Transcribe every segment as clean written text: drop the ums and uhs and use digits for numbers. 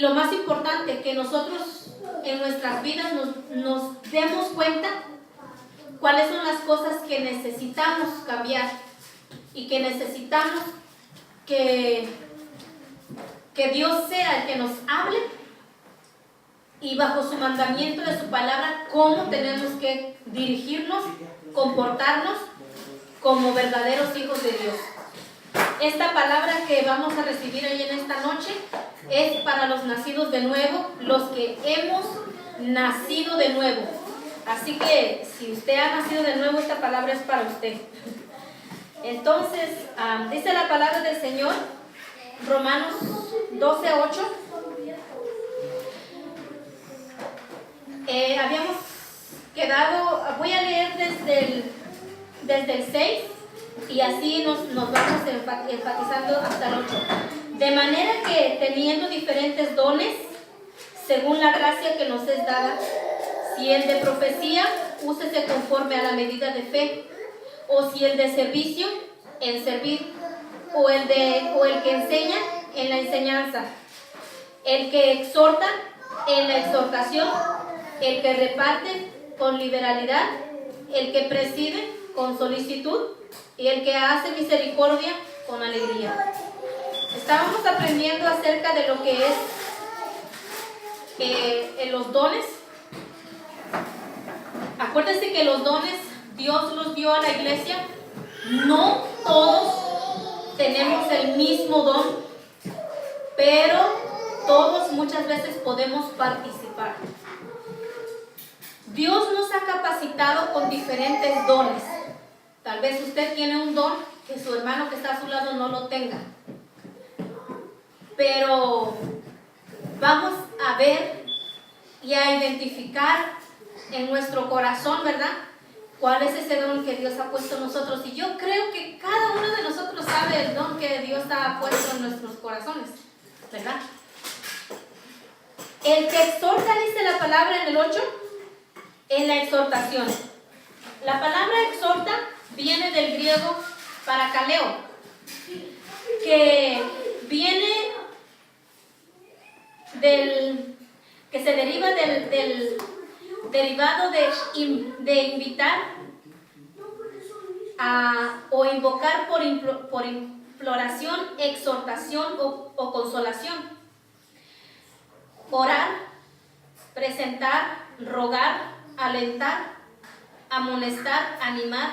lo más importante, que nosotros en nuestras vidas nos demos cuenta cuáles son las cosas que necesitamos cambiar y que necesitamos que Dios sea el que nos hable, y bajo su mandamiento de su palabra, cómo tenemos que dirigirnos, comportarnos como verdaderos hijos de Dios. Esta palabra que vamos a recibir hoy en esta noche es para los nacidos de nuevo, los que hemos nacido de nuevo. Así que si usted ha nacido de nuevo, esta palabra es para usted. Entonces, dice la palabra del Señor, Romanos 12:8. Habíamos quedado, voy a leer desde el 6 y así nos vamos enfatizando hasta el 8. De manera que teniendo diferentes dones, según la gracia que nos es dada, si el de profecía, úsese conforme a la medida de fe, o si el de servicio, en servir, o el que enseña, en la enseñanza, el que exhorta, en la exhortación, el que reparte con liberalidad, el que preside con solicitud y el que hace misericordia con alegría. Estábamos aprendiendo acerca de lo que es los dones. Acuérdense que los dones Dios los dio a la iglesia. No todos tenemos el mismo don, pero todos muchas veces podemos participar. Dios nos ha capacitado con diferentes dones. Tal vez usted tiene un don que su hermano que está a su lado no lo tenga. Pero vamos a ver y a identificar en nuestro corazón, ¿verdad?, cuál es ese don que Dios ha puesto en nosotros. Y yo creo que cada uno de nosotros sabe el don que Dios ha puesto en nuestros corazones, ¿verdad? El que exhorta, dice la palabra en el 8, en la exhortación. La palabra exhorta viene del griego parakaleo, que viene que se deriva del derivado de invitar o invocar por imploración, exhortación o consolación. Orar, presentar, rogar, alentar, amonestar, animar,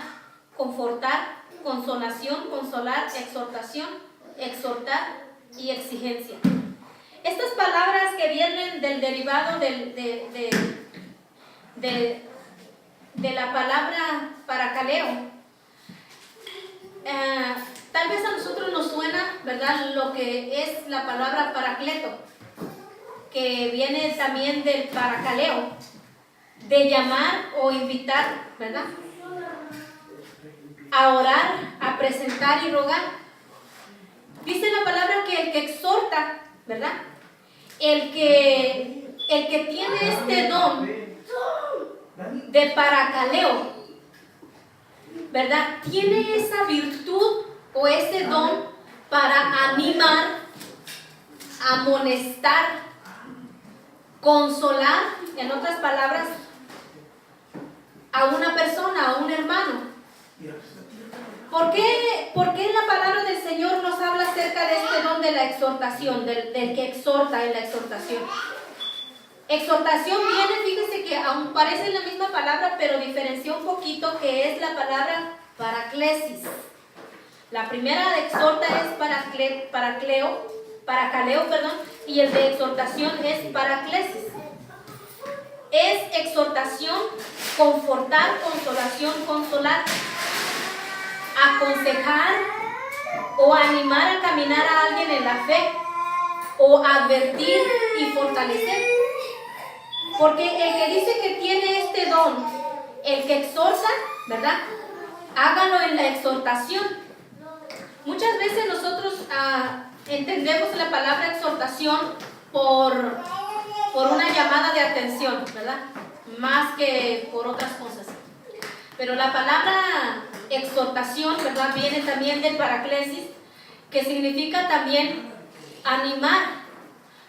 confortar, consolación, consolar, exhortación, exhortar y exigencia. Estas palabras que vienen del derivado de la palabra parakaleo, tal vez a nosotros nos suena, ¿verdad?, lo que es la palabra paracleto, que viene también del parakaleo, de llamar o invitar, ¿verdad?, a orar, a presentar y rogar. Dice la palabra que el que exhorta, ¿verdad?, el que tiene este don de parakaleo, ¿verdad?, tiene esa virtud o ese don para animar, amonestar, consolar, en otras palabras, a una persona, a un hermano. ¿Por qué la palabra del Señor nos habla acerca de este don de la exhortación, del que exhorta en la exhortación? Exhortación viene, fíjese que aún parece la misma palabra, pero diferencia un poquito, que es la palabra paraclesis. La primera de exhorta es parakaleo, y el de exhortación es paraclesis. Es exhortación, confortar, consolación, consolar, aconsejar o animar a caminar a alguien en la fe, o advertir y fortalecer. Porque el que dice que tiene este don, el que exhorta, ¿verdad?, hágalo en la exhortación. Muchas veces nosotros entendemos la palabra exhortación por una llamada de atención, ¿verdad?, más que por otras cosas. Pero la palabra exhortación, ¿verdad?, viene también del paraclesis, que significa también animar.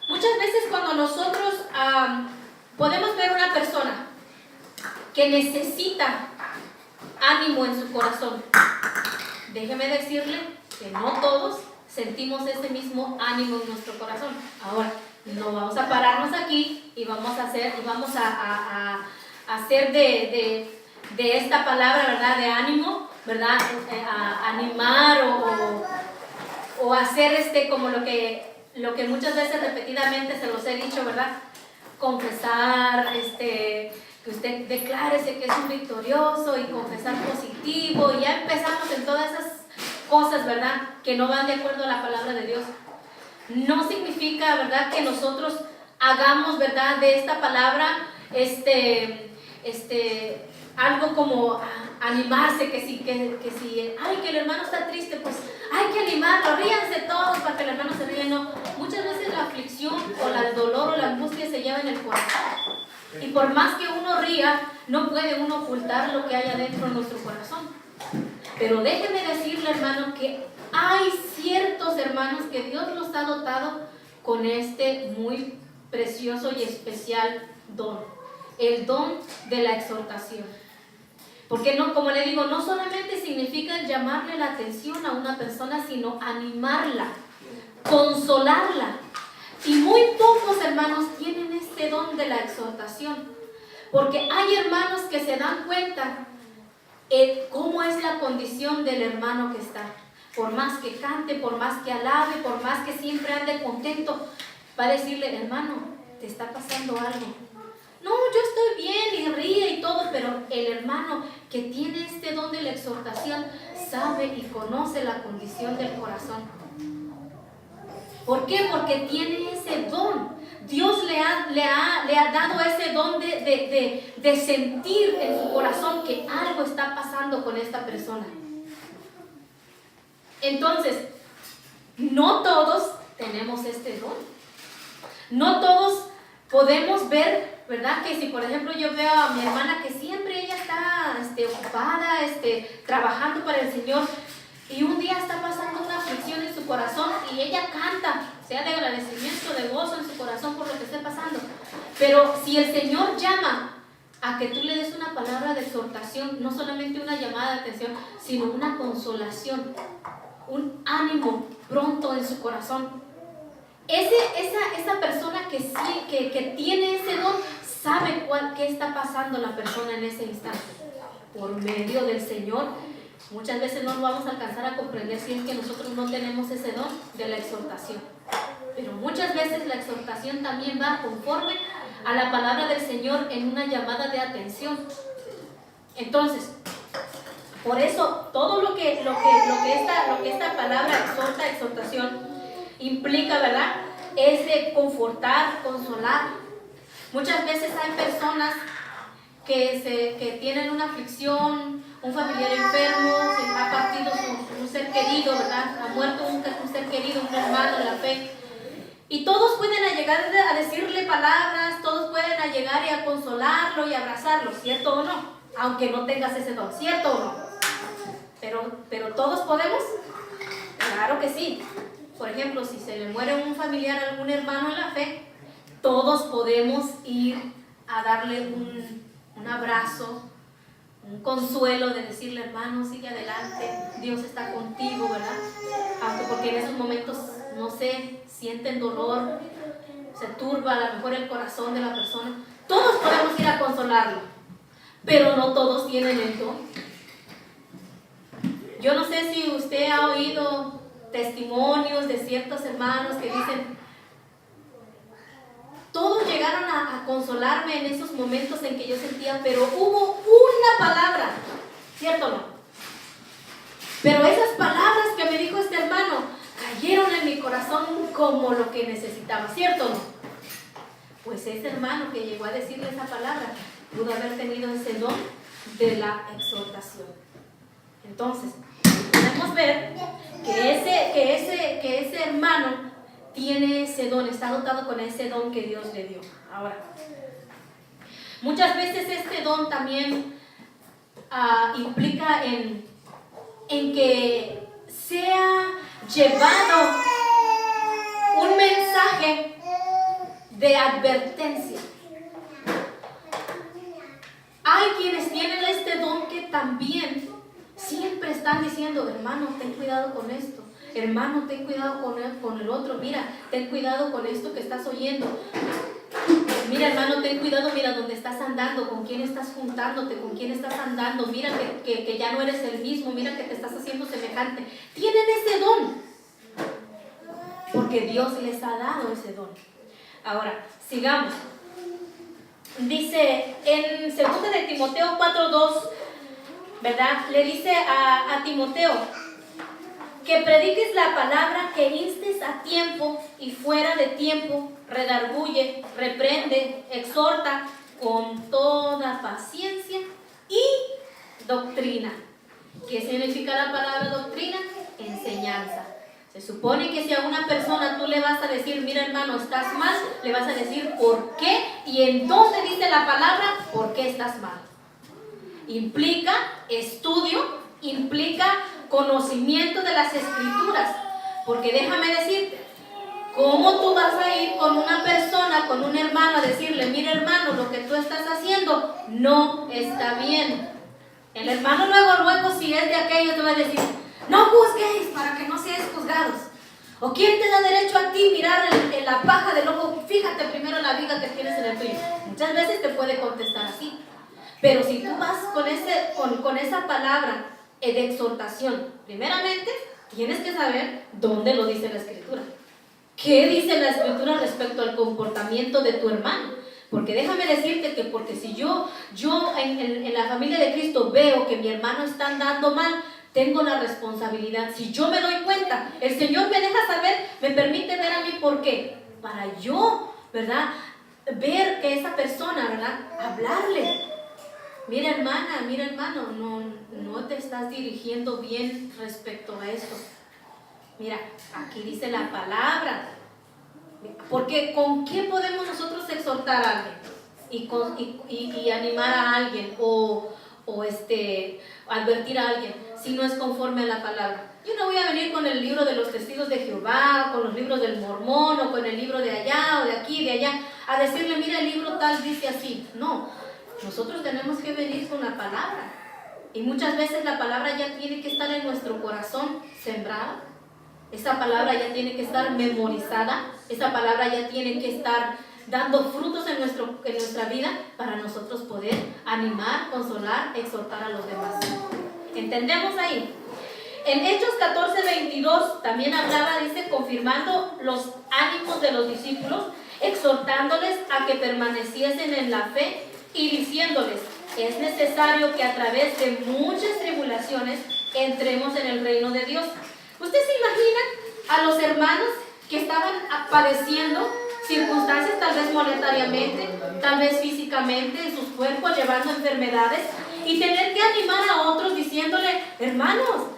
Muchas veces podemos ver una persona que necesita ánimo en su corazón. Déjeme decirle que no todos sentimos ese mismo ánimo en nuestro corazón. Ahora, no vamos a pararnos aquí y vamos a hacer de esta palabra, ¿verdad?, de ánimo, ¿verdad?, a animar o hacer como lo que muchas veces repetidamente se los he dicho, ¿verdad?, confesar, que usted declárese que es un victorioso y confesar positivo, y ya empezamos en todas esas cosas, ¿verdad?, que no van de acuerdo a la palabra de Dios. No significa, ¿verdad?, que nosotros hagamos, ¿verdad?, de esta palabra algo como animarse, que si ay, que el hermano está triste, pues hay que animarlo, ríanse todos para que el hermano se ríe. No, muchas veces la aflicción o el dolor o la angustia se lleva en el corazón, y por más que uno ría, no puede uno ocultar lo que hay adentro de nuestro corazón. Pero déjeme decirle, hermano, que hay ciertos hermanos que Dios los ha dotado con este muy precioso y especial don, el don de la exhortación. Porque no, como le digo, no solamente significa llamarle la atención a una persona, sino animarla, consolarla. Y muy pocos hermanos tienen este don de la exhortación, porque hay hermanos que se dan cuenta cómo es la condición del hermano que está. Por más que cante, por más que alabe, por más que siempre ande contento, va a decirle: hermano, te está pasando algo. No, yo estoy bien, y ríe y todo, pero el hermano que tiene este don de la exhortación sabe y conoce la condición del corazón. ¿Por qué? Porque tiene ese don. Dios le ha dado ese don de sentir en su corazón que algo está pasando con esta persona. Entonces, no todos tenemos este don. No todos podemos ver, ¿verdad?, que si por ejemplo yo veo a mi hermana que siempre ella está ocupada, trabajando para el Señor, y un día está pasando una aflicción en su corazón y ella canta, sea de agradecimiento, de gozo en su corazón por lo que esté pasando. Pero si el Señor llama a que tú le des una palabra de exhortación, no solamente una llamada de atención, sino una consolación, un ánimo pronto en su corazón, esa persona que tiene ese don sabe qué está pasando la persona en ese instante. Por medio del Señor, muchas veces no lo vamos a alcanzar a comprender si es que nosotros no tenemos ese don de la exhortación. Pero muchas veces la exhortación también va conforme a la palabra del Señor en una llamada de atención. Entonces, por eso todo lo que esta palabra exhortación implica, ¿verdad?, es de confortar, consolar. Muchas veces hay personas que tienen una aflicción, un familiar enfermo, se ha partido un ser querido, ¿verdad?, ha muerto un ser querido, un hermano en la fe, y todos pueden llegar a decirle palabras, todos pueden llegar y a consolarlo y abrazarlo, ¿cierto o no? Aunque no tengas ese don, ¿cierto o no? Pero todos podemos, claro que sí. Por ejemplo, si se le muere un familiar, algún hermano en la fe, todos podemos ir a darle un abrazo, un consuelo, de decirle: hermano, sigue adelante, Dios está contigo, ¿verdad? Aunque porque en esos momentos, no sé, sienten dolor, se turba a lo mejor el corazón de la persona. Todos podemos ir a consolarlo, pero no todos tienen el don. Yo no sé si usted ha oído testimonios de ciertos hermanos que dicen: todos llegaron a consolarme en esos momentos en que yo sentía, pero hubo una palabra, ¿cierto o no? Pero esas palabras que me dijo este hermano cayeron en mi corazón como lo que necesitaba, ¿cierto o no? Pues ese hermano que llegó a decirle esa palabra pudo haber tenido ese don de la exhortación. Entonces, podemos ver que ese hermano tiene ese don, está dotado con ese don que Dios le dio. Ahora, muchas veces este don también implica en que sea llevado un mensaje de advertencia. quienes tienen este don que también siempre están diciendo, hermano, ten cuidado con esto. Hermano, ten cuidado con el otro. Mira, ten cuidado con esto que estás oyendo. Mira, hermano, ten cuidado, mira dónde estás andando, con quién estás juntándote, con quién estás andando. Mira que ya no eres el mismo, mira que te estás haciendo semejante. Tienen ese don, porque Dios les ha dado ese don. Ahora, sigamos. Dice en 2 de Timoteo 4:2, ¿verdad? Le dice a Timoteo que prediques la palabra, que instes a tiempo y fuera de tiempo, redarguye, reprende, exhorta con toda paciencia y doctrina. ¿Qué significa la palabra doctrina? Enseñanza. Se supone que si a una persona tú le vas a decir, mira hermano, estás mal, le vas a decir por qué y en dónde dice la palabra por qué estás mal. Implica estudio, implica conocimiento de las escrituras, porque déjame decirte, ¿cómo tú vas a ir con una persona, con un hermano a decirle, mira hermano, lo que tú estás haciendo no está bien? El hermano luego, si es de aquello, te va a decir, no juzguéis para que no seáis juzgados. ¿O quién te da derecho a ti mirar en la paja del ojo? Fíjate primero en la viga que tienes en el tuyo. Muchas veces te puede contestar así. Pero si tú vas con esa palabra de exhortación, primeramente tienes que saber dónde lo dice la Escritura. ¿Qué dice la Escritura respecto al comportamiento de tu hermano? Porque déjame decirte que porque si yo en la familia de Cristo veo que mi hermano está andando mal, tengo la responsabilidad. Si yo me doy cuenta, el Señor me deja saber, me permite ver a mí por qué. Para yo, ¿verdad? Ver que esa persona, ¿verdad? Hablarle. Mira hermana, mira hermano, no te estás dirigiendo bien respecto a esto. Mira, aquí dice la palabra. Porque ¿con qué podemos nosotros exhortar a alguien? Y animar a alguien o advertir a alguien si no es conforme a la palabra. Yo no voy a venir con el libro de los testigos de Jehová, con los libros del mormón o con el libro de allá o de aquí, de allá, a decirle, mira el libro tal dice así. No, nosotros tenemos que venir con la palabra. Y muchas veces la palabra ya tiene que estar en nuestro corazón sembrada. Esa palabra ya tiene que estar memorizada. Esa palabra ya tiene que estar dando frutos en nuestra vida para nosotros poder animar, consolar, exhortar a los demás. ¿Entendemos ahí? En Hechos 14:22 también hablaba, dice, confirmando los ánimos de los discípulos, exhortándoles a que permaneciesen en la fe y diciéndoles, es necesario que a través de muchas tribulaciones entremos en el reino de Dios. ¿Usted se imagina a los hermanos que estaban padeciendo circunstancias tal vez monetariamente, tal vez físicamente, en sus cuerpos, llevando enfermedades, y tener que animar a otros diciéndole, hermanos,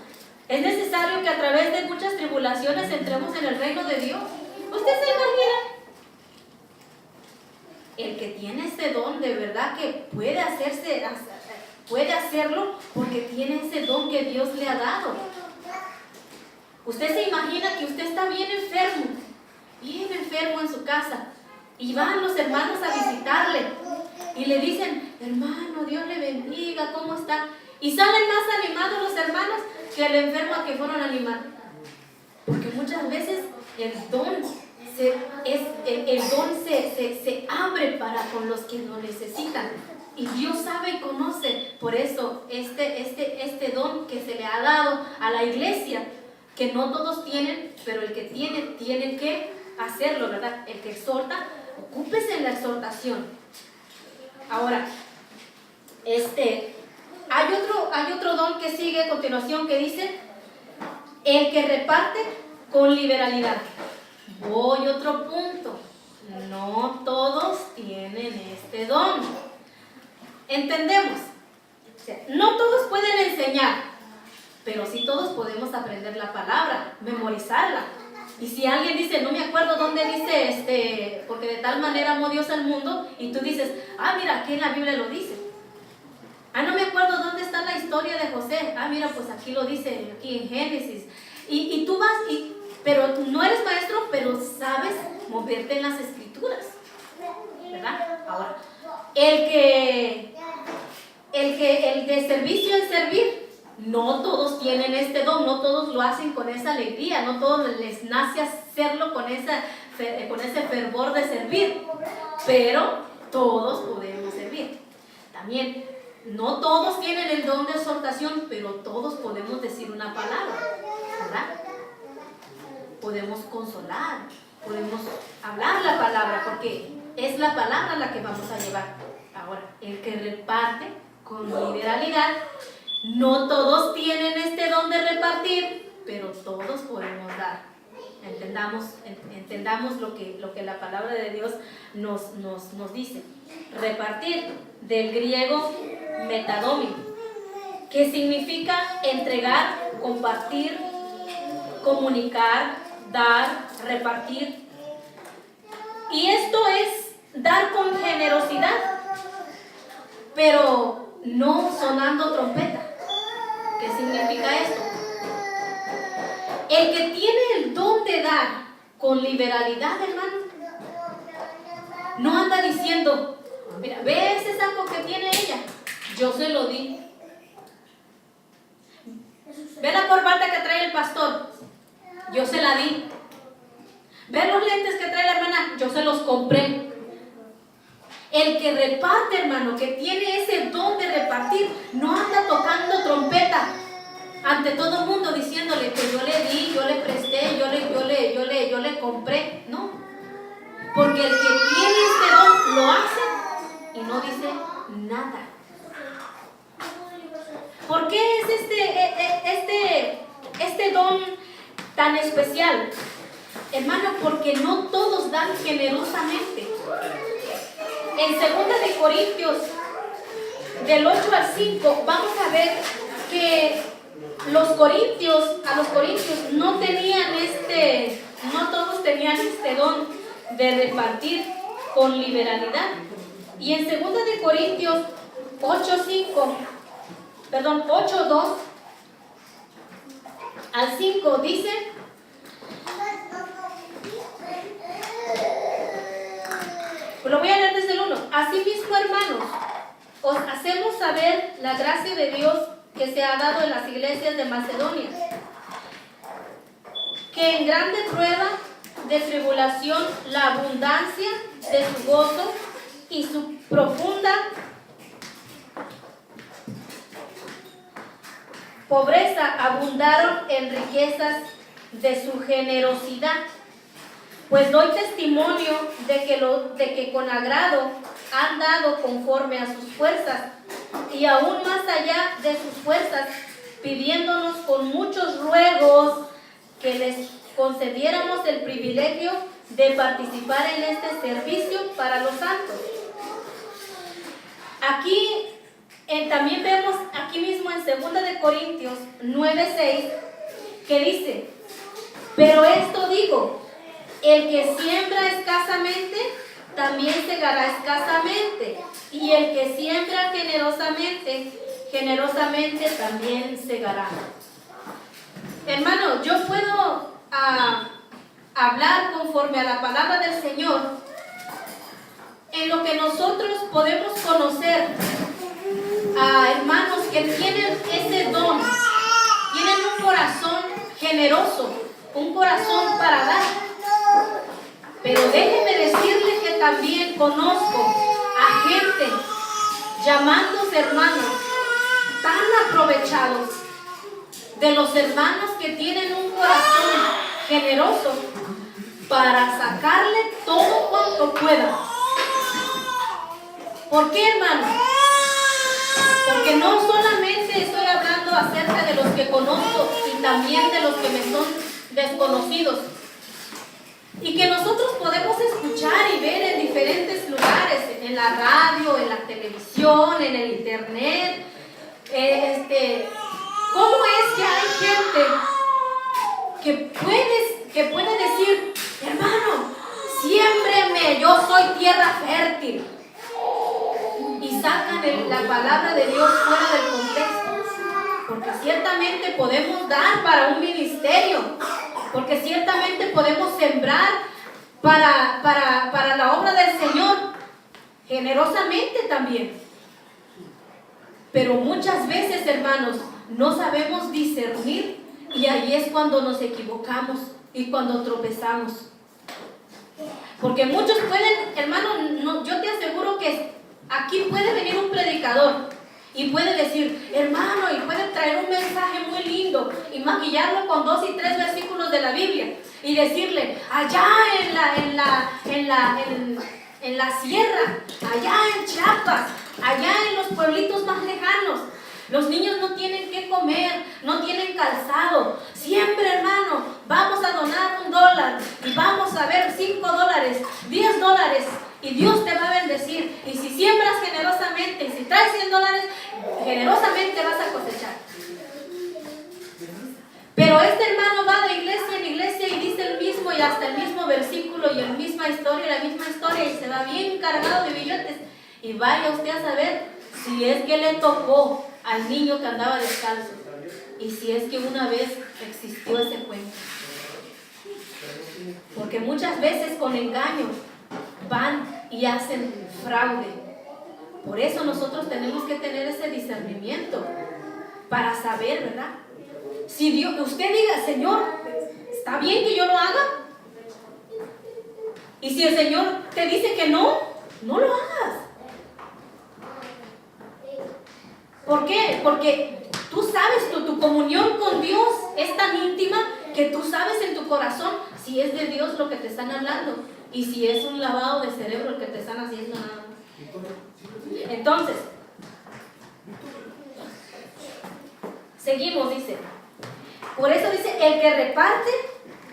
es necesario que a través de muchas tribulaciones entremos en el reino de Dios? ¿Usted se imagina? El que tiene este don de verdad que puede hacerlo porque tiene ese don que Dios le ha dado. Usted se imagina que usted está bien enfermo en su casa, y van los hermanos a visitarle y le dicen, hermano, Dios le bendiga, ¿cómo está? Y salen más animados los hermanos que el enfermo a que fueron a animar. Porque muchas veces el don se abre para con los que lo necesitan. Y Dios sabe y conoce. Por eso este don que se le ha dado a la iglesia, que no todos tienen, pero el que tiene que hacerlo, ¿verdad? El que exhorta, ocúpese en la exhortación. Ahora, hay otro don que sigue a continuación que dice, el que reparte con liberalidad. Voy a otro punto. No todos tienen este don. Entendemos. O sea, no todos pueden enseñar, pero sí todos podemos aprender la palabra, memorizarla. Y si alguien dice, no me acuerdo dónde dice, porque de tal manera amó Dios al mundo, y tú dices, mira, aquí en la Biblia lo dice. No me acuerdo dónde está la historia de José. Mira, pues aquí lo dice, aquí en Génesis. Y tú vas, pero no eres maestro, pero sabes moverte en las escrituras, ¿verdad? Ahora, el el de servicio es servir. No todos tienen este don, no todos lo hacen con esa alegría, no todos les nace hacerlo con ese fervor de servir, pero todos podemos servir. También, no todos tienen el don de exhortación, pero todos podemos decir una palabra, ¿verdad? Podemos consolar, podemos hablar la palabra, porque es la palabra la que vamos a llevar. Ahora, el que reparte con liberalidad, no todos tienen este don de repartir, pero todos podemos dar. Entendamos lo que la palabra de Dios nos dice. Repartir, del griego metadomio, que significa entregar, compartir, comunicar, dar, repartir. Y esto es dar con generosidad, pero no sonando trompeta. ¿Qué significa esto? El que tiene el don de dar con liberalidad, hermano, no anda diciendo, mira, ve ese saco que tiene ella, yo se lo di. Ve la corbata que trae el pastor, yo se la di. Ve los lentes que trae la hermana, yo se los compré. El que reparte, hermano, que tiene ese don de repartir, no anda tocando trompeta ante todo el mundo diciéndole que yo le di, yo le presté, yo le compré. No, porque el que tiene este don lo hace y no dice nada. ¿Por qué es este don tan especial? Hermano, porque no todos dan generosamente. En 2 de Corintios, del 8 al 5, vamos a ver que a los corintios no todos tenían este don de repartir con liberalidad. Y en 2 de Corintios 8:2 al 5 dice: lo voy a leer desde el 1. Asimismo, hermanos, os hacemos saber la gracia de Dios que se ha dado en las iglesias de Macedonia, que en grande prueba de tribulación la abundancia de su gozo y su profunda pobreza abundaron en riquezas de su generosidad. Pues doy testimonio de que con agrado han dado conforme a sus fuerzas, y aún más allá de sus fuerzas, pidiéndonos con muchos ruegos que les concediéramos el privilegio de participar en este servicio para los santos. Aquí también vemos, aquí mismo en 2 de Corintios 9:6, que dice: pero esto digo, el que siembra escasamente, también segará escasamente. Y el que siembra generosamente, generosamente también segará. Hermano, yo puedo hablar conforme a la palabra del Señor en lo que nosotros podemos conocer a hermanos que tienen ese don, tienen un corazón generoso, un corazón para dar. Pero déjeme decirle que también conozco a gente llamándose hermanos tan aprovechados, de los hermanos que tienen un corazón generoso para sacarle todo cuanto pueda. ¿Por qué, hermano? Porque no solamente estoy hablando acerca de los que conozco, y también de los que me son desconocidos, y que nosotros podemos escuchar y ver en diferentes lugares, en la radio, en la televisión, en el internet. ¿Cómo es que hay gente que puede decir: hermano, siémbreme, yo soy tierra fértil? Y sacan la palabra de Dios fuera del contexto. Porque ciertamente podemos dar para un ministerio, porque ciertamente podemos sembrar para la obra del Señor generosamente también. Pero muchas veces, hermanos, no sabemos discernir y ahí es cuando nos equivocamos y cuando tropezamos. Porque muchos pueden, hermano, yo te aseguro que aquí puede venir un predicador y puede decir, hermano, y puede traer un mensaje muy lindo y maquillarlo con 2 y 3 versículos de la Biblia y decirle, allá en la sierra, allá en Chiapas, allá en los pueblitos más lejanos, los niños no tienen qué comer, no tienen calzado. Siempre, hermano, vamos a donar $1 y vamos a ver $5, $10 y Dios te va a bendecir. Y si siembras generosamente y si traes $100, generosamente vas a cosechar. Pero este hermano va de iglesia en iglesia y dice el mismo y hasta el mismo versículo y la misma historia y se va bien cargado de billetes. Y vaya usted a saber si es que le tocó al niño que andaba descalzo y si es que una vez existió ese cuento. Porque muchas veces con engaño van y hacen fraude. Por eso nosotros tenemos que tener ese discernimiento para saber, ¿verdad? Si Dios, usted diga, Señor, ¿está bien que yo lo haga? Y si el Señor te dice que no, no lo hagas. ¿Por qué? Porque tú sabes, tu comunión con Dios es tan íntima que tú sabes en tu corazón si es de Dios lo que te están hablando y si es un lavado de cerebro el que te están haciendo nada más. Entonces, seguimos, dice. Por eso dice, el que reparte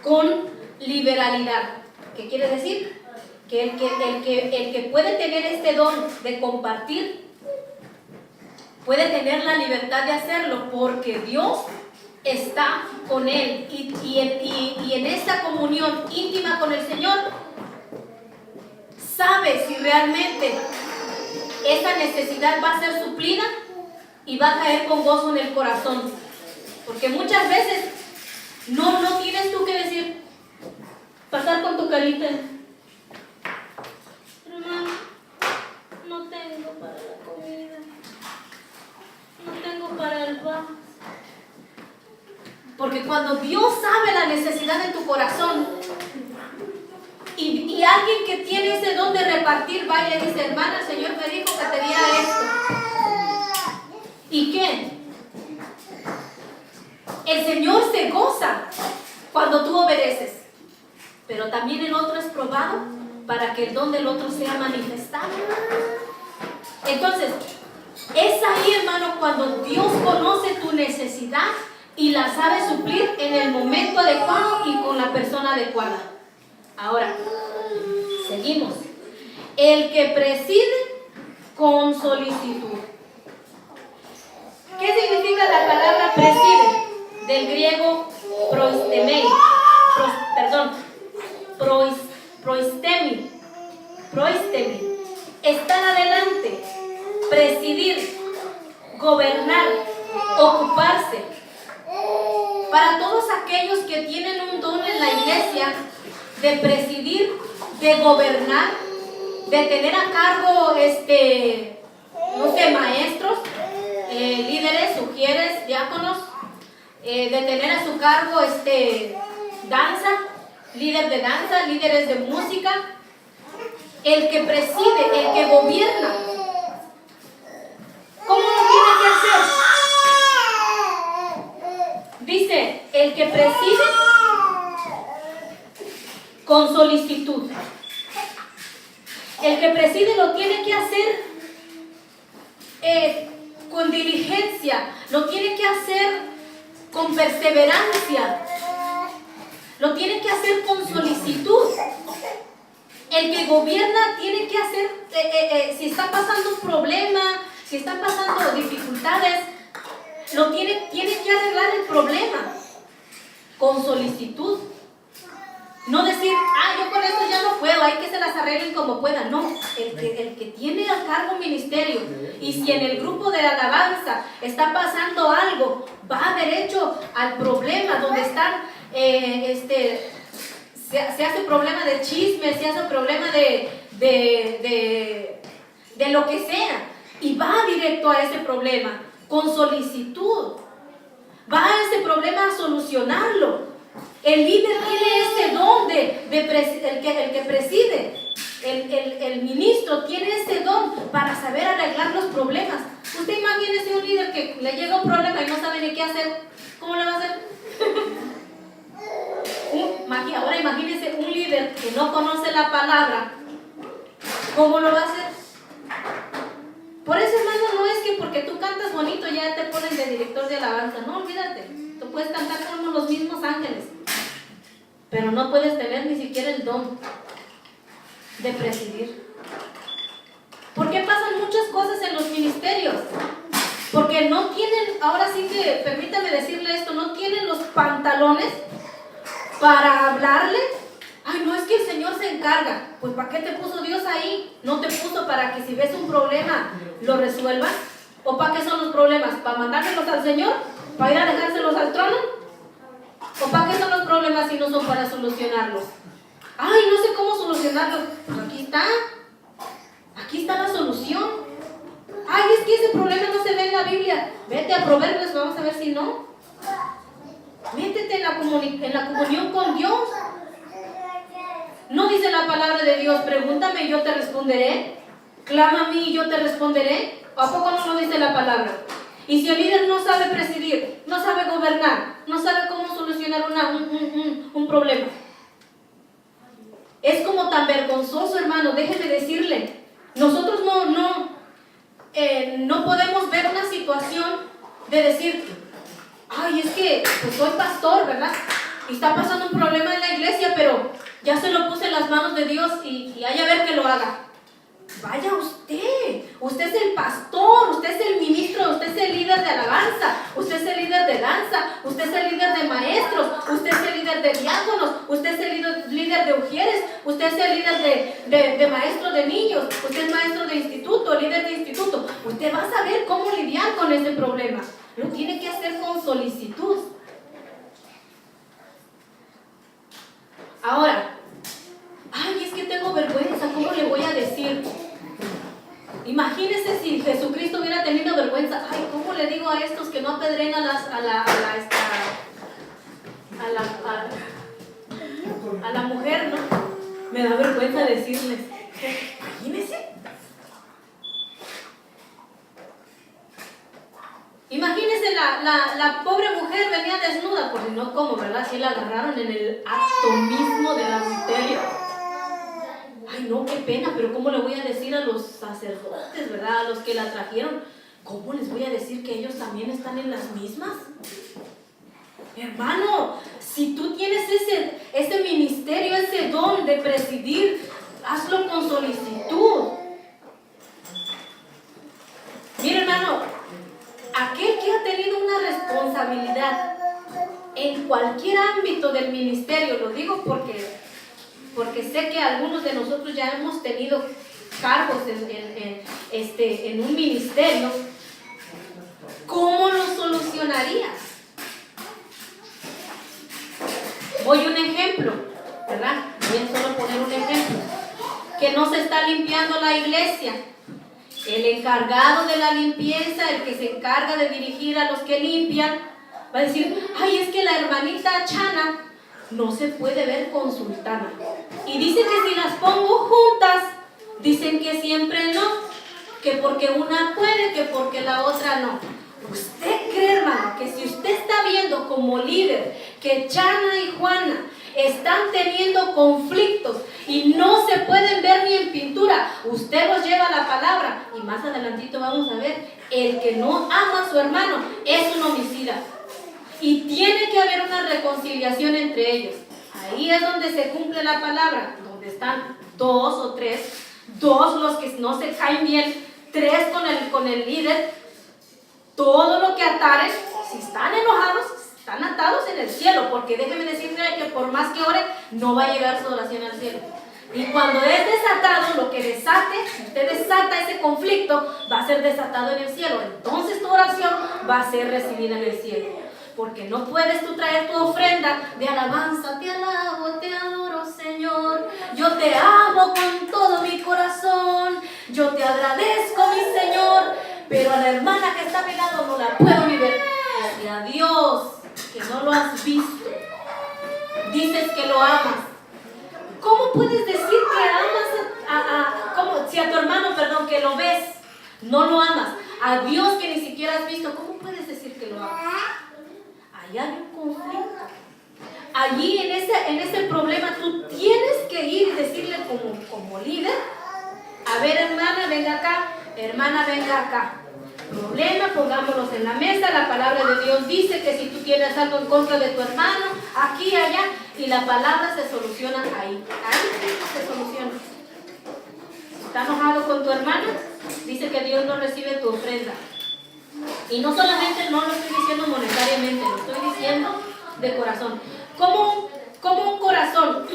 con liberalidad. ¿Qué quiere decir? Que el que puede tener este don de compartir, puede tener la libertad de hacerlo porque Dios está con él y en esa comunión íntima con el Señor sabe si realmente esa necesidad va a ser suplida y va a caer con gozo en el corazón. Porque muchas veces no tienes tú que decir, pasar con tu carita, hermano, no tengo para la comida, no tengo para el pan. Porque cuando Dios sabe la necesidad de tu corazón y alguien que tiene ese don de repartir va y le dice, hermana, el Señor me dijo que te diera esto. ¿Y qué? El Señor se goza cuando tú obedeces, pero también el otro es probado para que el don del otro sea manifestado. Entonces, es ahí, hermano, cuando Dios conoce tu necesidad y la sabe suplir en el momento adecuado y con la persona adecuada. Ahora, seguimos. El que preside con solicitud. ¿Qué significa la palabra preside? Del griego proistemi, estar adelante, presidir, gobernar, ocuparse. Para todos aquellos que tienen un don en la iglesia de presidir, de gobernar, de tener a cargo, maestros, líderes, sugieres, diáconos, de tener a su cargo danza, líder de danza, líderes de música, el que preside, el que gobierna. ¿Cómo lo tiene que hacer? Dice, el que preside con solicitud. El que preside lo tiene que hacer con diligencia, lo tiene que hacer con perseverancia, lo tiene que hacer con solicitud. El que gobierna tiene que hacer, si está pasando un problema, si están pasando dificultades, tiene que arreglar el problema con solicitud. No decir, yo con esto ya no puedo, hay que se las arreglen como puedan. No, el que tiene a cargo un ministerio, y si en el grupo de alabanza está pasando algo, va derecho al problema donde están, se hace problema de chisme, se hace problema de lo que sea. y va directo a ese problema con solicitud. Va a ese problema a solucionarlo. El líder tiene ese don el que preside. El ministro tiene ese don para saber arreglar los problemas. Usted imagínese un líder que le llega un problema y no sabe ni qué hacer. ¿Cómo le va a hacer? Ahora imagínese un líder que no conoce la palabra. ¿Cómo lo va a hacer? Por eso, hermano, no es que porque tú cantas bonito ya te ponen de director de alabanza. No, olvídate. Tú puedes cantar como los mismos ángeles, pero no puedes tener ni siquiera el don de presidir. ¿Por qué pasan muchas cosas en los ministerios? Porque no tienen, ahora sí que permítame decirle esto, no tienen los pantalones para hablarle. Ay, no, es que el Señor se encarga. Pues ¿para qué te puso Dios ahí? ¿No te puso para que si ves un problema lo resuelvas? ¿O para qué son los problemas? ¿Para mandárselos al Señor? ¿Para ir a dejárselos al trono? ¿O para qué son los problemas si no son para solucionarlos? Ay, no sé cómo solucionarlos. Pues aquí está. Aquí está la solución. Ay, es que ese problema no se ve en la Biblia. Vete a Proverbios, vamos a ver si no. Métete en la comunión con Dios. No dice la palabra de Dios, pregúntame y yo te responderé. Clama a mí y yo te responderé. ¿A poco no lo dice la palabra? Y si el líder no sabe presidir, no sabe gobernar, no sabe cómo solucionar un problema, es como tan vergonzoso, hermano. Déjeme decirle, nosotros no podemos ver una situación de decir, ay, es que pues soy pastor, ¿verdad? Y está pasando un problema en la iglesia, pero ya se lo puse en las manos de Dios y hay a ver que lo haga. Vaya usted es el pastor, usted es el ministro, usted es el líder de alabanza, usted es el líder de danza, usted es el líder de maestros, usted es el líder de diáconos, usted es el líder de ujieres, usted es el líder de maestro de niños, usted es maestro de instituto, líder de instituto. Usted va a saber cómo lidiar con ese problema. Lo tiene que hacer con solicitud. Ahora, ay, es que tengo vergüenza, ¿cómo le voy a decir? Imagínese si Jesucristo hubiera tenido vergüenza. Ay, ¿cómo le digo a estos que no apedren a la mujer, no? Me da vergüenza decirles. Imagínese. Imagínese la pobre mujer venía desnuda, por si no, ¿cómo, verdad? Si la agarraron en el acto mismo del adulterio. Ay, no, qué pena, pero ¿cómo le voy a decir a los sacerdotes, verdad? A los que la trajeron, ¿cómo les voy a decir que ellos también están en las mismas? Hermano, si tú tienes ese ministerio, ese don de presidir, hazlo con solicitud. Mira, hermano, aquel que ha tenido una responsabilidad en cualquier ámbito del ministerio, lo digo porque sé que algunos de nosotros ya hemos tenido cargos en un ministerio. ¿Cómo lo solucionarías? Voy a un ejemplo, ¿verdad? Voy a solo poner un ejemplo. Que no se está limpiando la iglesia. El encargado de la limpieza, el que se encarga de dirigir a los que limpian, va a decir, ay, es que la hermanita Chana no se puede ver con sultana. Y dice que si las pongo juntas, dicen que siempre no, que porque una puede, que porque la otra no. ¿Usted cree, hermano, que si usted está viendo como líder que Chana y Juana están teniendo conflictos y no se pueden ver ni en pintura, usted los lleva a la palabra? Y más adelantito vamos a ver, el que no ama a su hermano es un homicida. Y tiene que haber una reconciliación entre ellos. Ahí es donde se cumple la palabra, donde están dos o tres, dos los que no se caen bien, tres con el líder. Todo lo que ataren, si están enojados, están atados en el cielo, porque déjeme decirle que por más que ore, no va a llegar su oración al cielo. Y cuando es desatado, lo que desate, si usted desata ese conflicto, va a ser desatado en el cielo. Entonces tu oración va a ser recibida en el cielo. Porque no puedes tú traer tu ofrenda de alabanza. Te alabo, te adoro, Señor. Yo te amo con todo mi corazón. Yo te agradezco, mi Señor. pero a la hermana que está a mi lado no la puedo ni ver. Y a Dios, que no lo has visto, dices que lo amas. ¿Cómo puedes decir que amas si a tu hermano, perdón, que lo ves, no lo amas? A Dios que ni siquiera has visto, ¿cómo puedes decir que lo amas? Ahí hay un conflicto. Allí en ese problema tú tienes que ir y decirle como líder: a ver, hermana, venga acá, hermana, venga acá. Problema, pongámoslos en la mesa. La palabra de Dios dice que si tú tienes algo en contra de tu hermano, aquí, allá, y la palabra se soluciona ahí. Ahí se soluciona. ¿Está enojado con tu hermana? Dice que Dios no recibe tu ofrenda. Y no solamente, no lo estoy diciendo monetariamente, lo estoy diciendo de corazón. ¿Cómo un corazón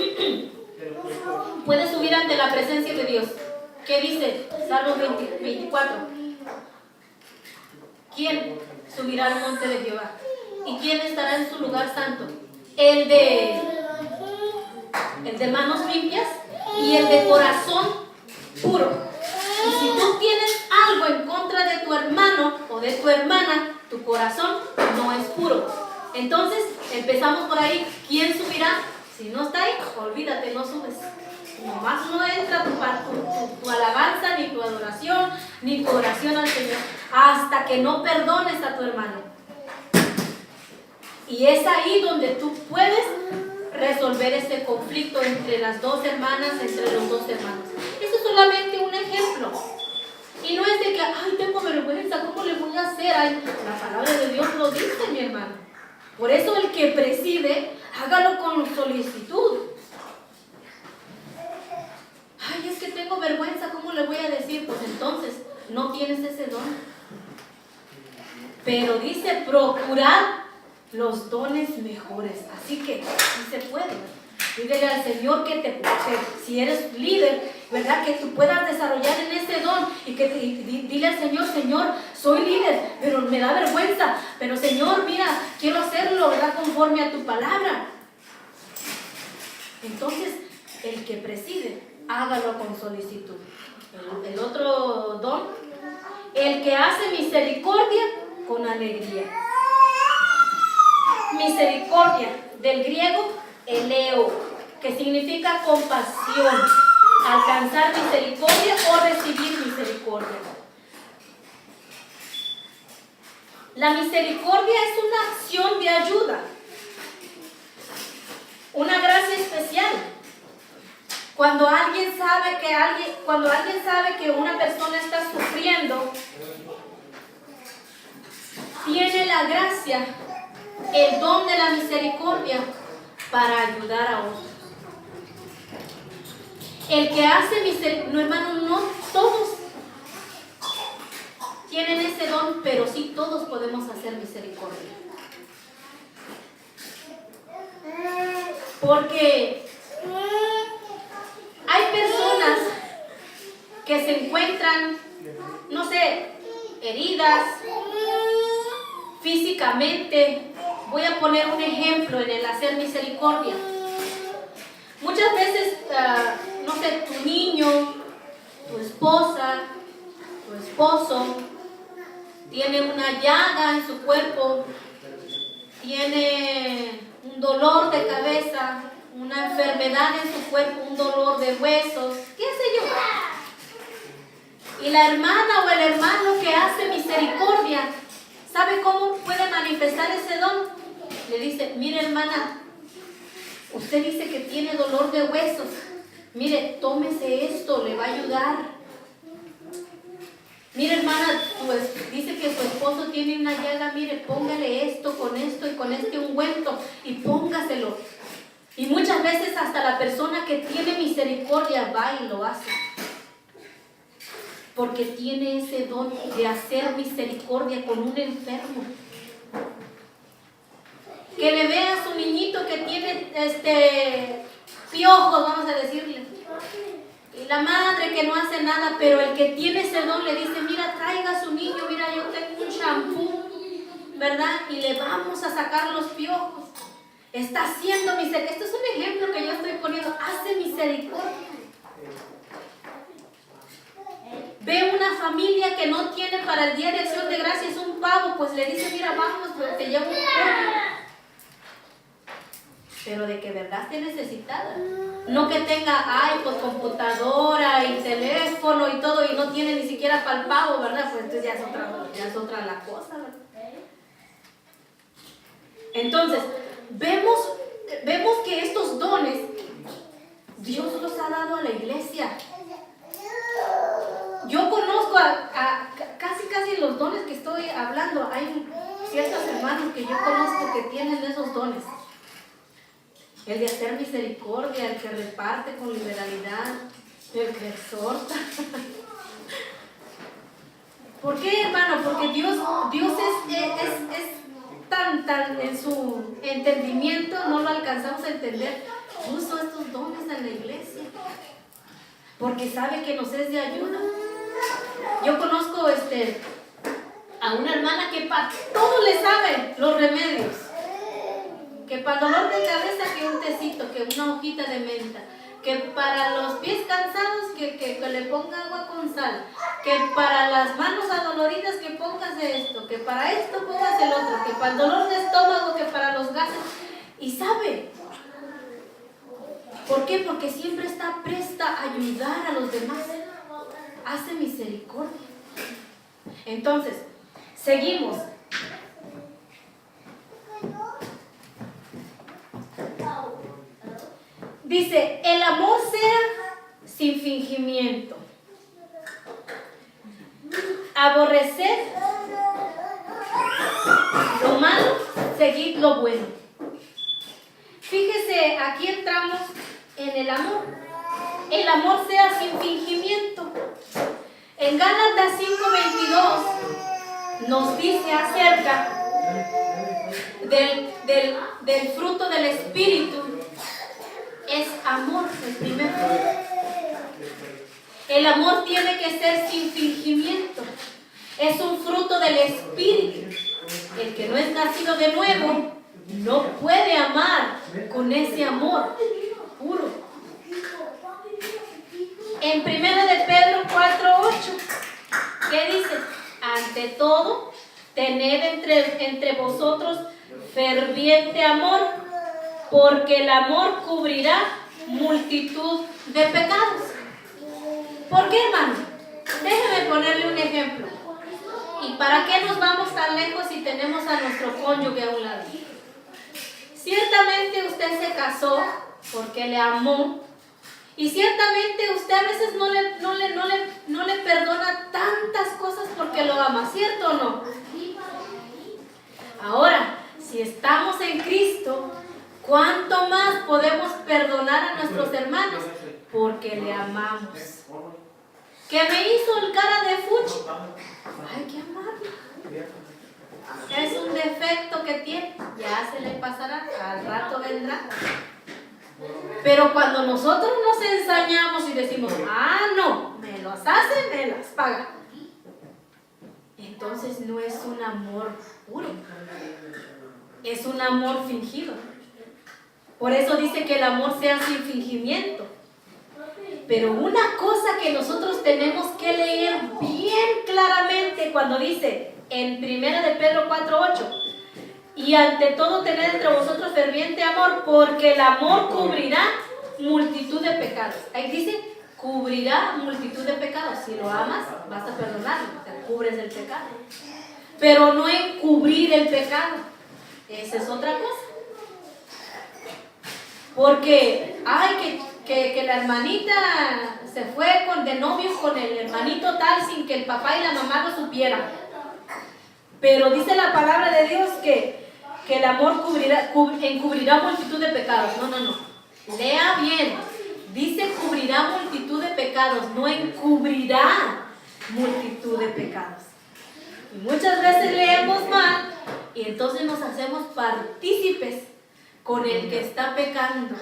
puede subir ante la presencia de Dios? ¿Qué dice Salmo 24? ¿Quién subirá al monte de Jehová? ¿Y quién estará en su lugar santo? El de manos limpias y el de corazón puro. Y si tú tienes algo en contra de tu hermano o de tu hermana, tu corazón no es puro. Entonces, empezamos por ahí. ¿Quién subirá? Si no está ahí, olvídate, no subes. Nomás no entra tu alabanza, ni tu adoración, ni tu oración al Señor, hasta que no perdones a tu hermano. Y es ahí donde tú puedes resolver ese conflicto entre las dos hermanas, entre los dos hermanos. Eso es solamente un ejemplo. Y no es de que, ay, tengo vergüenza, ¿cómo le voy a hacer? Ay, la palabra de Dios lo dice, mi hermano. Por eso el que preside, hágalo con solicitud. Ay, es que tengo vergüenza, ¿cómo le voy a decir? Pues entonces, no tienes ese don. Pero dice, procurad los dones mejores. Así que, sí se puede. Dígale al Señor que si eres líder, ¿verdad? Que tú puedas desarrollar en ese don. Y dile al Señor: Señor, soy líder, pero me da vergüenza. Pero Señor, mira, quiero hacerlo, ¿verdad? Conforme a tu palabra. Entonces, el que preside, hágalo con solicitud. El otro don, el que hace misericordia con alegría. Misericordia, del griego eleo, que significa compasión, alcanzar misericordia o recibir misericordia. La misericordia es una acción de ayuda, una gracia especial. Cuando alguien sabe que una persona está sufriendo, tiene la gracia, el don de la misericordia para ayudar a otros. El que hace misericordia, no, hermano, no todos tienen ese don, pero sí todos podemos hacer misericordia. Porque hay personas que se encuentran, no sé, heridas físicamente. Voy a poner un ejemplo en el hacer misericordia. Muchas veces, no sé, tu niño, tu esposa, tu esposo tiene una llaga en su cuerpo, tiene un dolor de cabeza, una enfermedad en su cuerpo, un dolor de huesos, qué sé yo. Y la hermana o el hermano que hace misericordia, ¿sabe cómo puede manifestar ese don? Le dice: mire, hermana, usted dice que tiene dolor de huesos. Mire, tómese esto, le va a ayudar. Mire, hermana, dice que su esposo tiene una llaga. Mire, póngale esto y con este ungüento y póngaselo. Y muchas veces hasta la persona que tiene misericordia va y lo hace. Porque tiene ese don de hacer misericordia con un enfermo. Que le vea a su niñito que tiene piojos, vamos a decirle. Y la madre que no hace nada, pero el que tiene ese don le dice: mira, traiga a su niño, mira, yo tengo un shampoo, ¿verdad? Y le vamos a sacar los piojos. Está haciendo misericordia. Esto es un ejemplo que yo estoy poniendo. Hace misericordia. Ve una familia que no tiene para el Día de Acción de Gracias un pavo, pues le dice, mira, vamos, pues, te llevo un pollo. Pero de que verdad esté necesitada. No que tenga, ay, pues computadora y teléfono y todo y no tiene ni siquiera para el pavo, ¿verdad? Pues entonces ya es otra la cosa, ¿verdad? Entonces, vemos que estos dones Dios los ha dado a la iglesia. Yo conozco a casi los dones que estoy hablando. Hay ciertos hermanos que yo conozco que tienen esos dones. El de hacer misericordia, el que reparte con liberalidad, el que exhorta. ¿Por qué, hermano? Porque Dios es tan en su entendimiento, no lo alcanzamos a entender. Puso estos dones en la iglesia porque sabe que nos es de ayuda. Yo conozco a una hermana que para todo le sabe los remedios. Que para dolor de cabeza, que un tecito, que una hojita de menta, que para los pies cansados, que le ponga agua con sal, que para las manos adoloridas, que pongas esto, que para esto pongas el otro, que para el dolor de estómago, que para los gases. Y sabe. ¿Por qué? Porque siempre está presta a ayudar a los demás. Hace misericordia. Entonces, seguimos. Dice, el amor sea sin fingimiento. Aborrecer lo malo, seguid lo bueno. Fíjese, aquí entramos en el amor. El amor sea sin fingimiento. En Gálatas 5:22 nos dice acerca del fruto del Espíritu. Es amor, el primer fruto. El amor tiene que ser sin fingimiento. Es un fruto del Espíritu. El que no es nacido de nuevo no puede amar con ese amor puro. En 1 de Pedro 4:8, ¿qué dice? Ante todo, tened entre vosotros ferviente amor, porque el amor cubrirá multitud de pecados. ¿Por qué, hermano? Déjeme ponerle un ejemplo. ¿Y para qué nos vamos tan lejos si tenemos a nuestro cónyuge a un lado? Ciertamente usted se casó porque le amó. Y ciertamente usted a veces no le perdona tantas cosas porque lo ama, ¿cierto o no? Ahora, si estamos en Cristo, ¿cuánto más podemos perdonar a nuestros hermanos? Porque le amamos. ¿Que me hizo el cara de fuchi? Hay que amarlo. Es un defecto que tiene, ya se le pasará, al rato vendrá. Pero cuando nosotros nos ensañamos y decimos, no, me las hace, me las paga, entonces no es un amor puro, es un amor fingido. Por eso dice que el amor sea sin fingimiento. Pero una cosa que nosotros tenemos que leer bien claramente cuando dice en 1 de Pedro 4:8, y ante todo tened entre vosotros ferviente amor, porque el amor cubrirá multitud de pecados. Ahí dice, cubrirá multitud de pecados. Si lo amas, vas a perdonarlo, o sea, cubres el pecado. Pero no encubrir el pecado. Esa es otra cosa. Porque, que la hermanita se fue de novios con el hermanito tal sin que el papá y la mamá lo supieran. Pero dice la palabra de Dios que el amor encubrirá multitud de pecados. No. Lea bien. Dice cubrirá multitud de pecados, no encubrirá multitud de pecados. Y muchas veces leemos mal y entonces nos hacemos partícipes con el que está pecando.